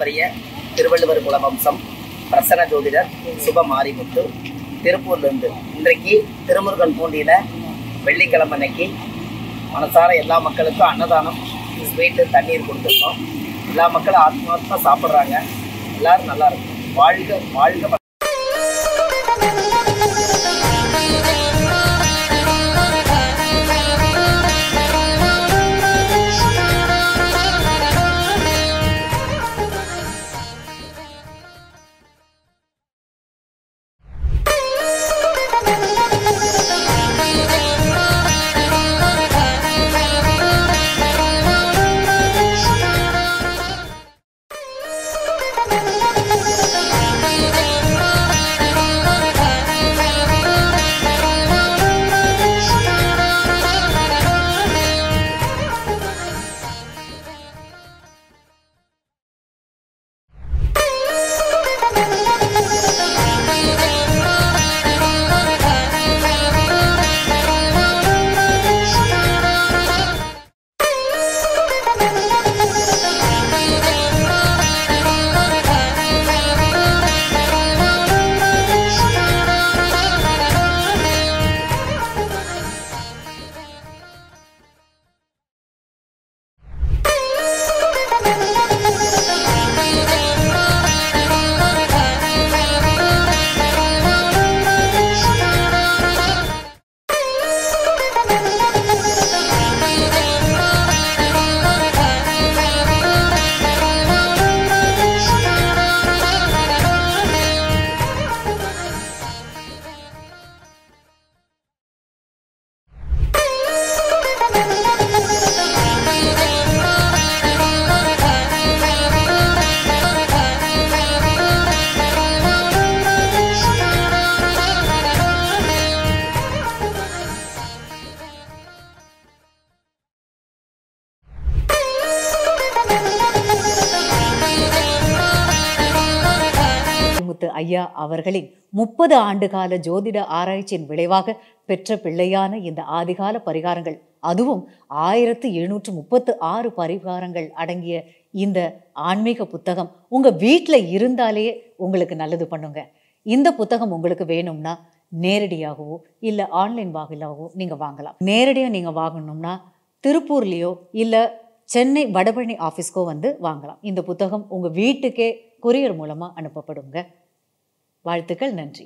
பாரம்பரிய திருவள்ளுவர் குலவம்சம் பிரசன்ன ஜோதிடர் சுப மாரிமுத்து திருப்பூர்லேருந்து இன்றைக்கு திருமுருகன் பூண்டியில் வெள்ளிக்கிழமை அன்னைக்கு மனசார எல்லா மக்களுக்கும் அன்னதானம் ஸ்வீட்டு தண்ணீர் கொடுத்துருக்கோம். எல்லா மக்களும் ஆத்மாத்மா சாப்பிட்றாங்க. எல்லாரும் நல்லா இருக்கும். வாழ்க வாழ்க. ஐயா அவர்களின் 30 ஆண்டுகால ஜோதிட ஆராய்ச்சியின் விளைவாக பெற்ற பிள்ளையான இந்த ஆதிகால பரிகாரங்கள், அதுவும் 1736 பரிகாரங்கள் அடங்கிய இந்த ஆன்மீக புத்தகம் உங்க வீட்டில் இருந்தாலே உங்களுக்கு நல்லது பண்ணுங்க. இந்த புத்தகம் உங்களுக்கு வேணும்னா நேரடியாகவோ இல்லை ஆன்லைன் வாயிலாகவோ நீங்கள் வாங்கலாம். நேரடியாக நீங்கள் வாங்கணும்னா திருப்பூர்லேயோ இல்லை சென்னை வடபழனி ஆஃபீஸ்க்கோ வந்து வாங்கலாம். இந்த புத்தகம் உங்கள் வீட்டுக்கே கொரியர் மூலமாக அனுப்பப்படுங்க. வாழ்த்துக்கள். நன்றி.